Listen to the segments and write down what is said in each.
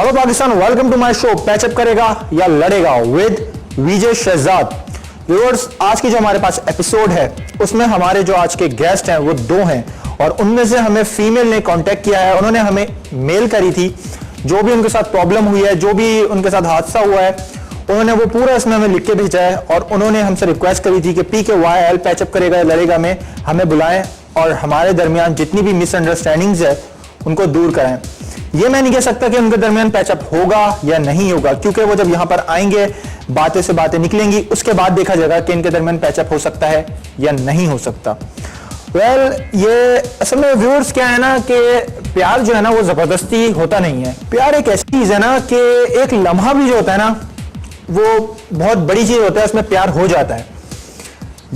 Hello Pakistan, welcome to my show patch up करेगा या लड़ेगा विद विजय शहजाद। व्यूअर्स, आज की जो हमारे पास एपिसोड है उसमें हमारे जो आज के गेस्ट हैं वो दो हैं और उनमें से हमें फीमेल ने कांटेक्ट किया है। उन्होंने हमें मेल करी थी, जो भी उनके साथ प्रॉब्लम हुई है, जो भी उनके साथ हादसा हुआ है, उन्होंने वो पूरा इसमें हमें लिख के भेजा है और उन्होंने हमसे रिक्वेस्ट करी थी कि PKYL पैचअप करेगा या लड़ेगा में हमें बुलाएं और हमारे दरमियान जितनी भी मिसअंडरस्टैंडिंग्स है उनको दूर कराएं। ये मैं नहीं कह सकता कि उनके दरमियान पैचअप होगा या नहीं होगा, क्योंकि वो जब यहाँ पर आएंगे बातें से बातें निकलेंगी, उसके बाद देखा जाएगा कि इनके दरमियान पैचअप हो सकता है या नहीं हो सकता। ये असल में व्यूअर्स क्या है ना कि प्यार जो है ना वो जबरदस्ती होता नहीं है। प्यार एक ऐसी चीज है ना कि एक लम्हा भी जो होता है ना वो बहुत बड़ी चीज होता है, उसमें प्यार हो जाता है।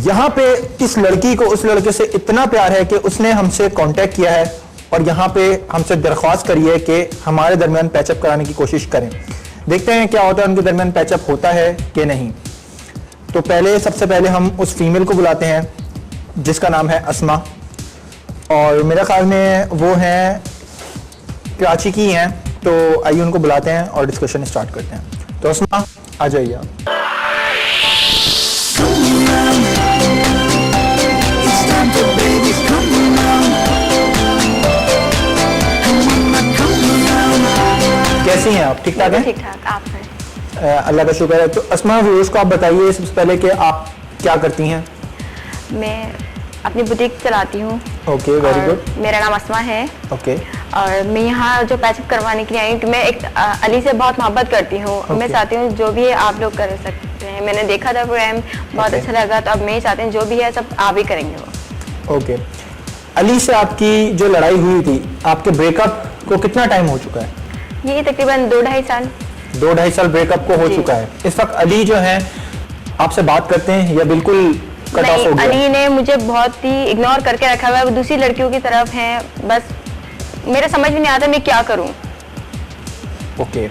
यहाँ पे इस लड़की को उस लड़के से इतना प्यार है कि उसने हमसे कांटेक्ट किया है और यहाँ पे हमसे दरख्वास्त करी है कि हमारे दरमियान पैचअप कराने की कोशिश करें। देखते हैं क्या होता है, उनके दरमियान पैचअप होता है कि नहीं। तो सबसे पहले हम उस फीमेल को बुलाते हैं जिसका नाम है अस्मा और मेरे ख्याल में वो हैं कराची की हैं। तो आइए उनको बुलाते हैं और डिस्कशन स्टार्ट करते हैं। तो अस्मा आ जाइए आप। कैसी हैं आप? ठीक ठाक हैं? ठीक ठाक। आप हैं? अल्लाह का शुक्र है। तो अस्मा, व्यूअर्स को आप बताइए सबसे पहले कि आप क्या करती हैं? मैं अपनी बुटीक चलाती हूँ। Okay, very good. मेरा नाम अस्मा है। ओके। और मैं यहाँ जो पैचअप करवाने के लिए आई हूँ कि मैं एक अली से बहुत मोहब्बत करती हूँ। मैं चाहती हूँ जो भी है आप लोग कर सकते हैं। मैंने देखा था प्रोग्राम, बहुत अच्छा लगा, तो अब मैं चाहती हूँ जो भी है सब आप ही करेंगे वो। ओके। अली से आपकी जो लड़ाई हुई थी, आपके ब्रेकअप को कितना टाइम हो चुका है? ये तकरीबन 2-2.5 साल। 2-2.5 साल ब्रेकअप को हो चुका है। इस वक्त अली जो है आपसे बात करते हैं या बिल्कुल कट ऑफ हो गया? अली ने मुझे बहुत ही इग्नोर करके रखा हुआ है, वो दूसरी लड़कियों की तरफ है। बस मेरे समझ में नहीं आता मैं क्या करूं। ओके,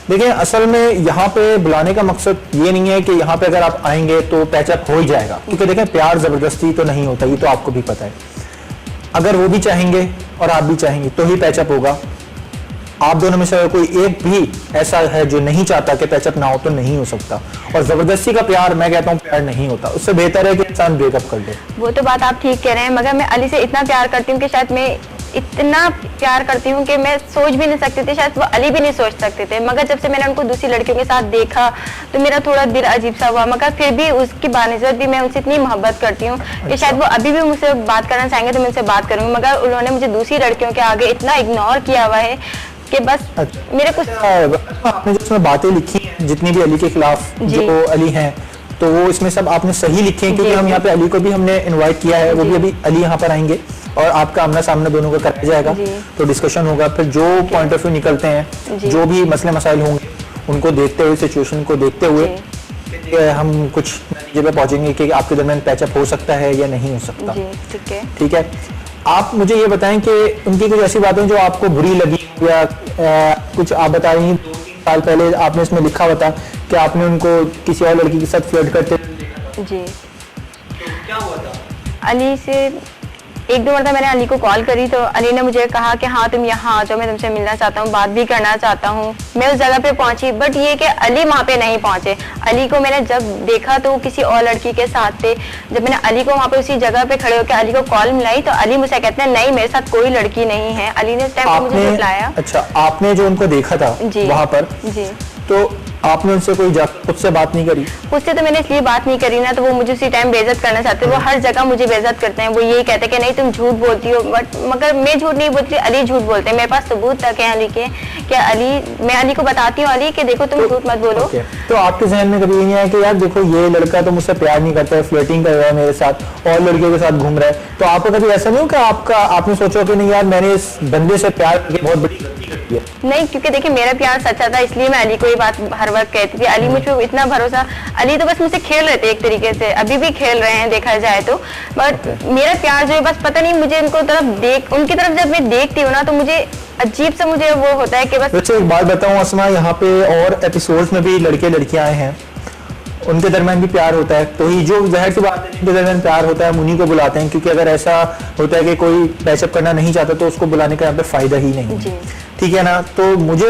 देखिए असल में यहाँ पे बुलाने का मकसद ये नहीं है कि यहाँ पे अगर आप आएंगे तो पैचअप हो ही जाएगा, क्योंकि देखें प्यार जबरदस्ती तो नहीं होता, ये तो आपको भी पता है। अगर वो भी चाहेंगे और आप भी चाहेंगे तो ही पैचअप होगा। आप दोनों में से अगर कोई एक भी ऐसा है जो नहीं चाहता कि पैचअप ना हो तो नहीं हो सकता। और जबरदस्ती का प्यार, मैं कहता हूँ, प्यार नहीं होता। उससे बेहतर है कि इंसान ब्रेकअप कर ले। वो तो बात आप ठीक कह रहे हैं, मगर मैं अली से इतना प्यार करती हूँ कि शायद मैं इतना प्यार करती हूँ कि मैं सोच भी नहीं सकती थी, शायद वो अली भी नहीं सोच सकते थे। मगर जब से मैंने उनको दूसरी लड़कियों के साथ देखा तो मेरा थोड़ा दिल अजीब सा हुआ, मगर फिर भी उसकी बानिस्बत भी मैं उनसे इतनी मोहब्बत करती हूँ कि शायद वो अभी भी मुझसे बात करना चाहेंगे तो मैं उनसे बात करूँगी। मगर उन्होंने मुझे दूसरी लड़कियों के आगे इतना इग्नोर किया हुआ है कि बस मेरे कुछ। आपने जो इसमें बातें लिखी हैं जितनी भी अली के खिलाफ जो अली हैं, तो वो इसमें सब आपने सही लिखे हैं, क्योंकि हम यहाँ पे अली को भी हमने इनवाइट किया है। वो भी अभी अली यहाँ पर आएंगे और आपका आमना सामने दोनों का कराया जाएगा, तो डिस्कशन होगा। फिर जो पॉइंट ऑफ व्यू निकलते हैं, जो भी मसले मसाइल होंगे, उनको देखते हुए, सिचुएशन को देखते हुए हम कुछ नतीजे पे पहुंचेंगे कि आपके दरमियान पैचअप हो सकता है या नहीं हो सकता। ठीक है। आप मुझे ये बताएं कि उनकी कुछ ऐसी बातें जो आपको बुरी लगी या कुछ आप बता रही हैं। 2-3 साल पहले आपने इसमें लिखा हुआ था कि आपने उनको किसी और लड़की के साथ फ्लर्ट करते जी। तो क्या हुआ था? अली से 1-2 बार मैंने अली को कॉल करी तो अली ने मुझे कहा कि हाँ तुम यहाँ आ जाओ, मैं तुमसे मिलना चाहता हूँ, बात भी करना चाहता हूँ। मैं उस जगह पे पहुंची, बट ये कि अली वहाँ पे नहीं पहुंचे। अली को मैंने जब देखा तो वो किसी और लड़की के साथ थे। जब मैंने अली को वहाँ पे उसी जगह पे खड़े होकर अली को कॉल मिलाई तो अली मुझसे कहते हैं नहीं, मेरे साथ कोई लड़की नहीं है। अली ने उस टाइम पे मुझे बुलाया। अच्छा, आपने जो उनको देखा था वहाँ पर जी, तो आपने उनसे कोई खुद से बात नहीं करी? उससे तो मैंने इसलिए बात नहीं करी ना, तो वो मुझे उसी टाइम बेइज्जत करना चाहते हैं। वो हर जगह मुझे बेइज्जत करते हैं। वो यही कहते हैं कि नहीं तुम झूठ बोलती हो, बट मगर मैं झूठ नहीं बोलती, अली झूठ बोलते हैं। मेरे पास सबूत तक है अली के कि मैं अली को बताती हूँ अली कि देखो तुम झूठ मत बोलो। तो आपके जहन में कभी नहीं आया कि यार देखो ये लड़का तो मुझसे प्यार नहीं करता है, फ्लर्टिंग कर रहा है मेरे साथ और लड़कियों के साथ घूम रहा है, तो आपको कभी ऐसा नहीं हो कि आपने सोचा कि नहीं यार मैंने इस बंदे से प्यार करके बहुत बड़ी गलती कर दी है? नहीं, क्योंकि देखिए मेरा प्यार सच्चा था, इसलिए मैं अली को ये बात हर वक्त कहती थी। अली मुझ पर इतना भरोसा, अली तो बस मुझसे खेल रहे थे एक तरीके से, अभी भी खेल रहे हैं देखा जाए तो। बट मेरा प्यार जो है बस पता नहीं मुझे उनकी तरफ जब मैं देखती हूँ ना तो मुझे अजीब सा मुझे वो होता है कि बस। वैसे एक बात बताऊं अस्मा, यहाँ पे और एपिसोड्स में भी लड़के लड़कियां आए हैं, उनके दरमियान भी प्यार होता है। तो ही जो जाहिर सी बात है जिनके दरमियान प्यार होता है उन्हीं को बुलाते हैं, क्योंकि अगर ऐसा होता है कि कोई पैचअप करना नहीं चाहता तो उसको बुलाने का यहाँ पे फायदा ही नहीं है। ठीक है ना। तो मुझे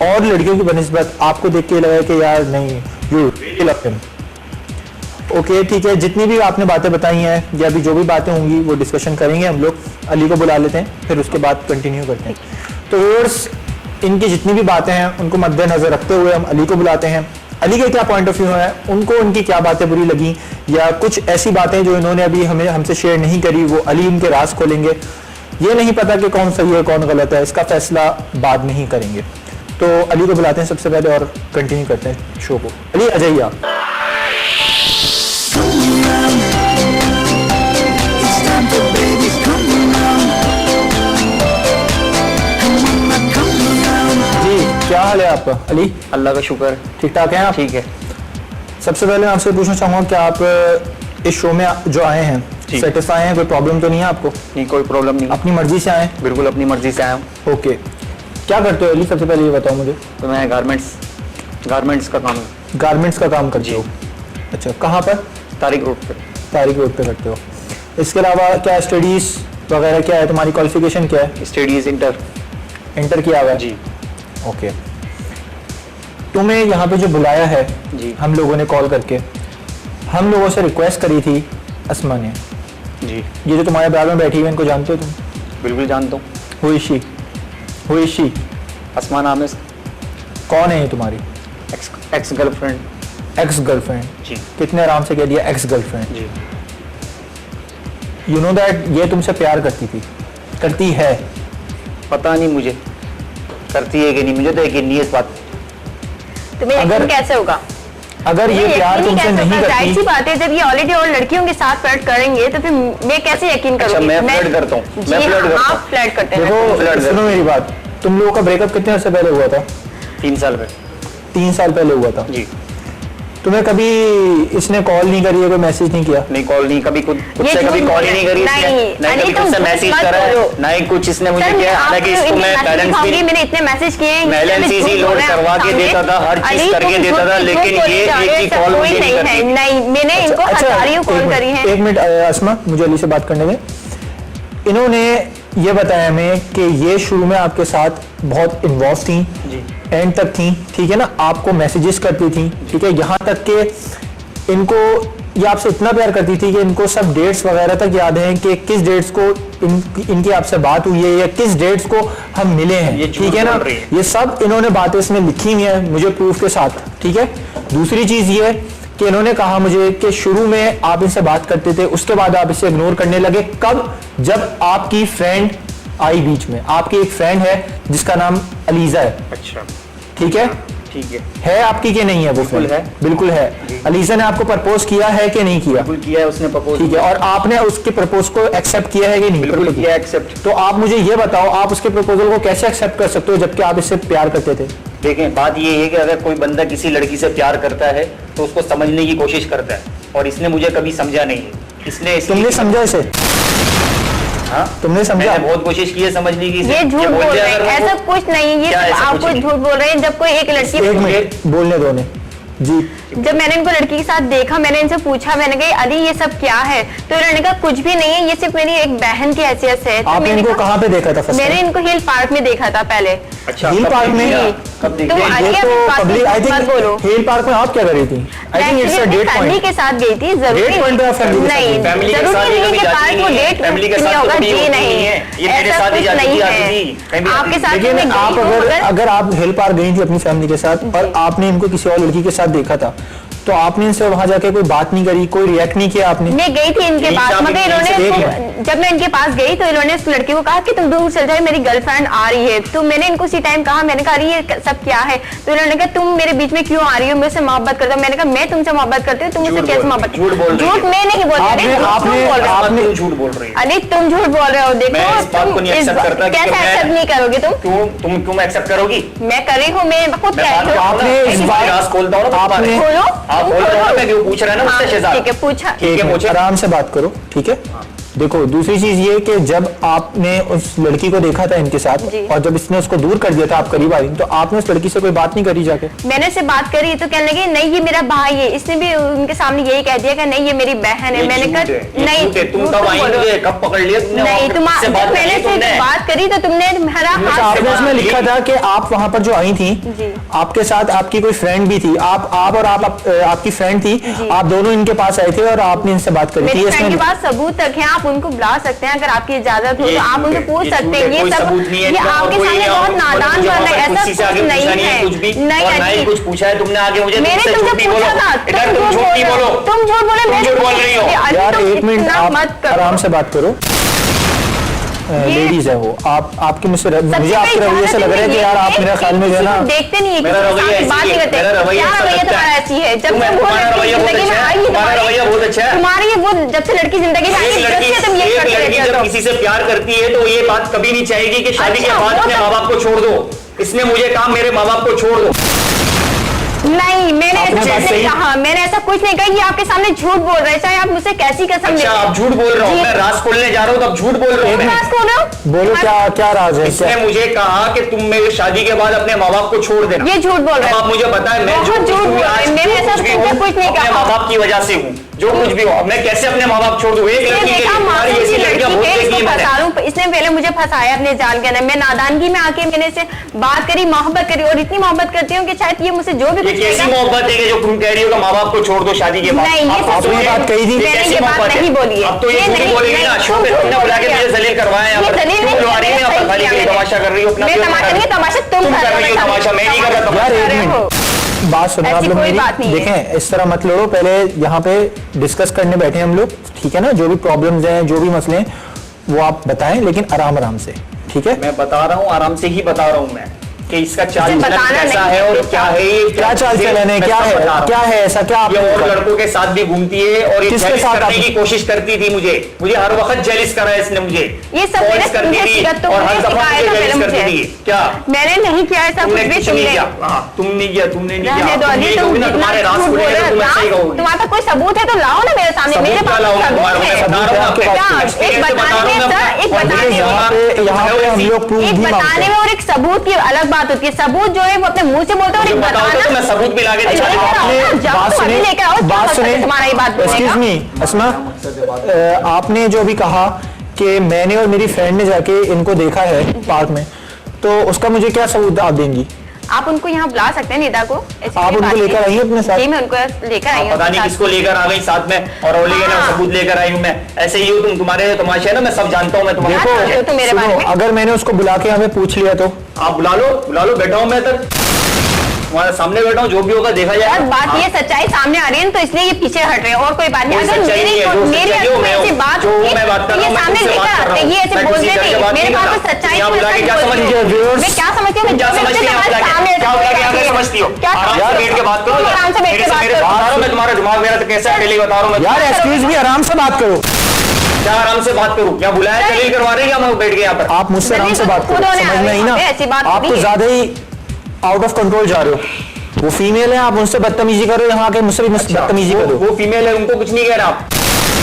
और लड़कियों की बनिस्बत आपको देख के लगा कि यार नहीं यू लव हिम? ओके ठीक है, जितनी भी आपने बातें बताई हैं या अभी जो भी बातें होंगी वो डिस्कशन करेंगे हम लोग। अली को बुला लेते हैं, फिर उसके बाद कंटिन्यू करते हैं। तो व्यूअर्स, इनकी जितनी भी बातें हैं उनको मद्देनजर रखते हुए हम अली को बुलाते हैं। अली के क्या पॉइंट ऑफ व्यू है, उनको उनकी क्या बातें बुरी लगी या कुछ ऐसी बातें जो इन्होंने अभी हमसे शेयर नहीं करी, वो अली इनके राज खोलेंगे। ये नहीं पता कि कौन सही है कौन गलत है, इसका फैसला बाद में ही करेंगे। तो अली को बुलाते हैं सबसे पहले और कंटिन्यू करते हैं शो को। अली आ जाइए आप। जी क्या हाल है आपका अली? अल्लाह का शुक्र, ठीक ठाक हैं आप? ठीक है। सबसे पहले मैं आपसे पूछना चाहूँगा कि आप इस शो में जो आए हैं जी। सेटिस्फाई हैं? कोई प्रॉब्लम तो नहीं है आपको? नहीं, कोई प्रॉब्लम नहीं। अपनी मर्जी से आए? बिल्कुल अपनी मर्जी से आया हूँ। ओके, क्या करते हो अली? सबसे पहले ये बताओ मुझे। तो मैं गारमेंट्स का काम है। गारमेंट्स का काम करते हो? अच्छा, कहाँ पर? तारिक रोड पे। तारिक रोड पे करते हो। इसके अलावा क्या स्टडीज वगैरह क्या है, तुम्हारी क्वालिफिकेशन क्या है? स्टडीज इंटर किया हुआ है? जी। ओके, तुम्हें यहाँ पे जो बुलाया है जी। हम लोगों ने कॉल करके, हम लोगों से रिक्वेस्ट करी थी अस्मा ने। जी। ये जो तुम्हारे बैग में बैठी हुई है, इनको जानते हो तुम? बिल्कुल जानता हूँ। Who is she? अस्मा नाम है। कौन है ये तुम्हारी? Ex girlfriend. Ex girlfriend? जी। कितने आराम से कह दिया एक्स गर्लफ्रेंड। जी। यू नो दैट ये तुमसे प्यार करती है? पता नहीं मुझे करती है कि नहीं, मुझे तो यकीन नहीं है इस बात। तुम्हें यकीन कैसे होगा? अगर ये प्यार तुमसे नहीं जाहिर सी करती, बात है, जब ये ऑलरेडी और लड़कियों के साथ फ्लर्ट करेंगे तो फिर मैं कैसे यकीन अच्छा, करूंगी? मैं फ्लर्ट करता हूँ। जी हाँ, आप फ्लर्ट करते हैं। देखो सुनो मेरी बात, तुम लोगों का ब्रेकअप कितने अर्से पहले हुआ था? 3 साल पहले। 3 साल पहले हुआ था। जी। तुम्हें कभी इसने कॉल नहीं करी है, कोई मैसेज नहीं किया? नहीं, कॉल नहीं, कभी खुद ये से कभी झूठ कॉल ही बोल नहीं करी रहे हैं। इसने। नहीं, नहीं अली, कभी तुम खुद से झूठ मैसेज मत करा है, बोलो। ना ही कुछ इसने मुझे सर, किया। मैं हालांकि आपको इसको मैं इतने बैलेंस मैसेज भी मैंने इतने मैसेज किए हैं, बैलेंस इसमें इजी झूठ लोड बोल रहे हैं करवा आप के सामने। देता था, हर चीज अली, करके तुम देता था, झूठ लेकिन बोल ये जा रहे एक हो, ही ऐसा कॉल कोई मुझे नहीं नहीं करती। है। नहीं, मैंने इनको हजारों कॉल करी है। एक मिनट अस्मा, मुझे अली से बात करने दें। इन्होंने ये बताया हमें कि ये शुरू में आपके साथ बहुत इन्वॉल्व थी, एंड तक थी, ठीक है ना, आपको मैसेजेस करती थी, ठीक है, यहाँ तक कि इनको ये आपसे इतना प्यार करती थी कि इनको सब डेट्स वगैरह तक याद हैं कि किस डेट्स को इनकी आपसे बात हुई है या किस डेट्स को हम मिले हैं, ठीक है ना। ये सब इन्होंने बातें इसमें लिखी हुई हैं मुझे प्रूफ के साथ, ठीक है। दूसरी चीज ये कि इन्होंने कहा मुझे कि शुरू में आप इनसे बात करते थे, उसके बाद आप इसे इग्नोर करने लगे। कब? जब आपकी फ्रेंड आई बीच में। आपकी एक फ्रेंड है जिसका नाम अलीजा है। अच्छा, ठीक है, ठीक है आपकी कि नहीं है? वो बिल्कुल है। बिल्कुल है। अलीजा ने आपको प्रपोज किया है कि नहीं किया? बिल्कुल किया है उसने प्रपोज। ठीक है, और आपने उसके प्रपोज को एक्सेप्ट किया है कि नहीं? बिल्कुल किया एक्सेप्ट। तो आप मुझे ये बताओ, आप उसके प्रपोजल को कैसे एक्सेप्ट कर सकते हो जबकि आप इससे प्यार करते थे? देखें, बात ये है कि अगर कोई बंदा किसी लड़की से प्यार करता है तो उसको समझने की कोशिश करता है, और इसने मुझे कभी समझा नहीं है। इसने तुमने समझा इसे? हाँ, तुमने समझा? मैंने बहुत कोशिश की है समझने की। ये झूठ बोल रहे हैं, ऐसा कुछ नहीं है, ये आपको झूठ बोल रहे हैं। जब कोई एक लड़की, एक मिनट बोलने दो ने जी। जब मैंने इनको लड़की के साथ देखा, मैंने इनसे पूछा, मैंने कहा अली ये सब क्या है, तो इन्होंने कहा कुछ भी नहीं है, ये सिर्फ मेरी एक बहन की हैसियत से है। तो आपने इनको कहाँ पे देखा था? मैंने इनको हिल पार्क में देखा था पहले। अच्छा, हिल पार्क में? कब तुम आगे अपनी बात मत बोलो। हिल पार्क में आप क्या कर रही थी? I think it's a date family point. के साथ गई थी, जरूरी डेट पॉइंट है फैमिली के साथ? नहीं, फैमिली के जरूरी साथ नहीं है कि जाती पार्क वो नहीं है। डेट फैमिली के नहीं साथ होगा, कभी जी होती नहीं नहीं है। ये मेरे ऐसा साथ ही कुछ जाती नहीं आती है। थी, कहीं आपके साथ लेकिन मैं आप गई हूँ, अगर आप हिल पार्क गई थी अपनी फैमिली के साथ और आपने इनको किसी और लड़की के साथ देखा था, तो आपने इनसे वहां जाके कोई बात नहीं करी, कोई रिएक्ट नहीं किया आपने? मैं गई थी इनके पास, मगर इन्होंने, जब मैं इनके पास गई तो इन्होंने उस लड़की को कहा कि तुम दूर चल जाओ, मेरी गर्लफ्रेंड आ रही है। तो मैंने इनको उसी टाइम कहा, मैंने कहा ये सब क्या है? तो इन्होंने कहा तुम मेरे बीच में क्यों आ रही हो, मुझसे मोहब्बत करते हो। मैंने कहा मैं तुमसे मोहब्बत करती हूँ, तुम मुझसे कैसे मोहब्बत? झूठ बोल रही है। झूठ मैं नहीं बोल रही, आपने झूठ बोल रही है। अली तुम झूठ बोल रहे हो। देखो, मैं इस बात को नहीं एक्सेप्ट करता। कैसे एक्सेप्ट नहीं करोगे तुम? तुम एक्सेप्ट करोगी? मैं कर रही हूँ, मैं खुद कह रही हूँ। आपने इस बात खोलता हूँ ना, आपने खोलो, आप बोल रहे हो ना, मैं क्यों पूछ रहा है ना मुझसे शहजाद। ठीक है, पूछा। ठीक है, पूछो। आराम से बात करो, ठीक है। देखो दूसरी चीज ये कि जब आपने उस लड़की को देखा था इनके साथ जी। और जब इसने उसको दूर कर दिया था, आप करीब आई, तो आपने उस लड़की से कोई बात नहीं करी जाके? मैंने उससे बात करी तो कहने लगी नहीं ये मेरा भाई है। इसने भी उनके सामने यही कह दिया कि नहीं ये मेरी बहन है। मैंने कहा नहीं तुम कब आई मुझे कब पकड़ लिया तुमने? नहीं, तुम जब मैंने से बात करी तो तुमने मेरा हाथ आपने उसमें लिखा था कि आप वहां पर जो आई थी, जी। आपके साथ आपकी कोई फ्रेंड भी थी, आप और आपकी फ्रेंड थी, आप दोनों इनके पास आए थे और आपने इनसे बात करी थी। मेरे फ्रेंड के पास सबूत तक है, आप उनको बुला सकते हैं अगर आपकी इजाजत हो तो आप उनको पूछ सकते हैं। ये सब ये आपके सामने बहुत नादान बन है, ऐसा कुछ नहीं है। नहीं कुछ पूछा है तुमने आगे मुझे? मैंने तुमसे पूछा था, तुम झूठ बोले, मैं बोल रही हो यार। एक मिनट आप आराम से बात करो। लेडीज है वो, आपके मुझसे मुझे आपके रवैये से लग रहा है कि यार आप मेरे ख्याल में जो है ना देखते नहीं है, मेरा रवैया बात नहीं करते। क्या रवैया तुम्हारा ऐसी है? जब से वो लड़की जिंदगी में आई तुम्हारा रवैया बहुत अच्छा है। तुम्हारी ये वो जब से लड़की जिंदगी में आई तुम ये करते रहते हो। जब किसी से प्यार करती है तो ये बात कभी नहीं चाहेगी कि शादी के बाद अपने माँ बाप को छोड़ दो। इसने मुझे कहा मेरे माँ बाप को छोड़ दो। नहीं, मैंने ऐसा नहीं कहा, मैंने ऐसा कुछ नहीं कहा। ये आपके सामने झूठ बोल रहे हैं, चाहे आप मुझसे कैसी कसम अच्छा आप झूठ बोल रहे हो? मैं राज खोलने जा रहा हूँ तब झूठ बोल रहे हो? राज खोल रहे हो? बोलो क्या राज है? इसने मुझे कहा कि तुम मेरी शादी के बाद अपने माँ बाप को छोड़ देना। ये झूठ बोल रहे हैं। आप मुझे बताएं, मैं बहुत झूठ बोल रहे हैं। मैंने ऐसा कुछ नहीं कहा। अपने माँ बाप की वजह से हूँ, जो कुछ भी हो। मैं कैसे अपने माँ बाप छोड़ दूँ? एक लड़की के लिए तुम्हारी ऐसी लड़कियां बहुत देखी है मैंने। इसने पहले मुझे फंसाया अपने जाल के अंदर। मैं नादानगी में आके मैंने इसे बात करी, मोहब्बत करी और इतनी मोहब्बत करती हूँ कि शायद ये मुझसे जो भी कुछ कैसी मोहब्बत है कि जो तुम कह रही हो कि माँ बाप को छोड़ दो शादी के बाद? नहीं, ये आपने ये बात कही थी? मैंने ये बात नहीं बोली है। अब तो ये नहीं बोलेगी ना। शो पे तुमने बुला के मुझे जलील करवाया है। तमाशा कर रही हो अपना? मैं तमाशा नहीं, तमाशा तुम कर रही हो। तमाशा मैं नहीं कर रहा। यार एक मिनट बात सुनो आप लोग मेरी, देखें इस तरह मत लड़ो। पहले यहाँ पे डिस्कस करने बैठे हम लोग, ठीक है ना? जो भी प्रॉब्लम्स हैं, जो भी मसले हैं वो आप बताएं, लेकिन आराम से, ठीक है? मैं बता रहा हूँ, आराम से ही बता रहा हूँ मैं कि इसका चाल चलन कैसा है और क्या है। क्या चाल चलन है, क्या है ऐसा? क्या ये और लड़कों के साथ भी घूमती है और ये जेलिस करने की कोशिश करती थी मुझे हर वक्त जेलिस करा है इसने मुझे। ये सब मैंने करती थी और हर दफा मुझे जेलिस करती थी। क्या मैंने नहीं किया ऐसा? तुमने कुछ नहीं किया। तुमने नहीं किया। तुम्हारे राज खुलेगा तो मैं सही कहूंगी। तुम्हारा कोई सबूत है तो लाओ ना मेरे सामने। मेरे पास सबूत है। एक बताने में और एक सबूत की अलग बात होती है। सबूत जो है वो अपने मुंह से बोलते हैं और एक बताना। मैं सबूत भी लाके बात सुने। तुम्हारा ही बात। एक्सक्यूज मी अस्मा, आपने जो भी कहा कि मैंने और मेरी फ्रेंड ने जाके इनको देखा है पार्क में, तो उसका मुझे क्या सबूत आप देंगी? आप उनको यहाँ बुला सकते हैं निदा को। आप उनको लेकर आई अपने साथ? जी मैं उनको लेकर आई हूँ। पता नहीं किसको लेकर आ गई साथ में और सबूत लेकर आई हूँ मैं। ऐसे ही हूँ, तुम्हारे तमाशे है ना, मैं सब जानता हूँ। मैं तुम्हारे अगर मैंने उसको बुला के हमें पूछ लिया तो? आप बुला लो, बैठा हूँ मैं तक तुम्हारे सामने बैठा हूँ, जो भी होगा देखा जाएगा। बात ये सच्चाई सामने आ रही है तो इसलिए ये पीछे हट रहे हैं और कोई बात नहीं। अगर मेरी ऐसी बात होती तो ये सामने लेकर आते, ये ऐसे बोलते नहीं। मेरे पास तो सच्चाई क्या समझती हो? मैं क्या समझती हूँ? क्या समझती हो? आराम से बैठ के बात करो। आराम से बैठ के बात करो। मैं तुम्हारा दिमाग मेरा तो कैसा है बता रहा हूँ। यार एक्सक्यूज मी, आराम से बात करो। क्या आराम से बात करूँ? क्या बुलाया जलील करवा रहे हैं? क्या मैं बैठ गया यहाँ पर? आप मुझसे आराम से बात करो, समझ में आई ना? आप तो ज्यादा ही आउट ऑफ कंट्रोल जा रहे हो। वो फीमेल है, आप उनसे बदतमीजी करो, यहाँ के मुझसे भी बदतमीजी करो। वो फीमेल है, उनको कुछ नहीं कह रहा आप।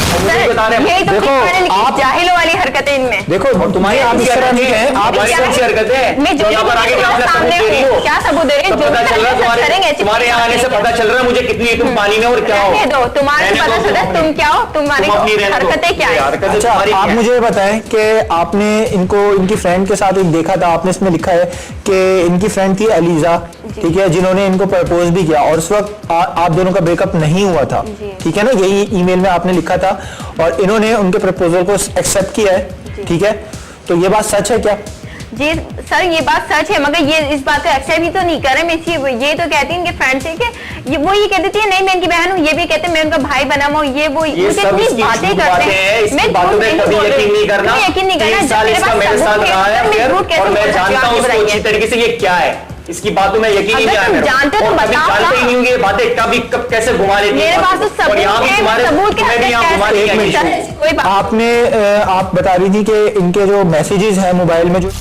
देखो आप जाहिलों वाली हरकतें इनमें। देखो तुम्हारी आप इस तरह नहीं है, आप ऐसी हरकतें मैं जो यहाँ पर आगे क्या सबूत दे रही हो? तुम्हारे यहाँ आने से पता चल रहा है मुझे कितनी तुम पानी में और क्या हो। दो तुम्हारे पता चल रहा है तुम क्या हो, तुम्हारी हरकतें क्या है। अच्छा आप मुझे बताएं कि आपने इनकी फ्रेंड के साथ एक देखा था, आपने इसमें लिखा है कि इनकी फ्रेंड थी अलीजा, ठीक है, जिन्होंने इनको प्रपोज भी किया और उस वक्त आप दोनों का ब्रेकअप नहीं हुआ था, ठीक है ना? यही ईमेल में आपने लिखा था और इन्होंने उनके प्रपोजल को एक्सेप्ट किया है, ठीक है? तो ये बात सच है क्या? जी सर ये बात सच है, मगर ये इस बात को एक्सेप्ट ही तो नहीं कर रहे। मैं ये तो कहती हूँ कि फ्रेंड से कि वो ये कह देती है नहीं मैं इनकी बहन हूँ, ये भी कहते हैं मैं उनका भाई बना हुआ हूँ। ये इतनी बातें करते हैं, मैं बातों में कभी यकीन नहीं करना। यकीन नहीं करना। मेरे साथ रहा है और मैं जानता हूँ उसको अच्छी तरीके से ये क्या है, इसकी बातों में यकीन ही नहीं आया। जानते तो जानते ही नहीं होंगे बातें कब कैसे घुमा लेती मेरे पास तो सबूत आपने आप बता रही थी कि इनके जो मैसेजेस हैं मोबाइल में जो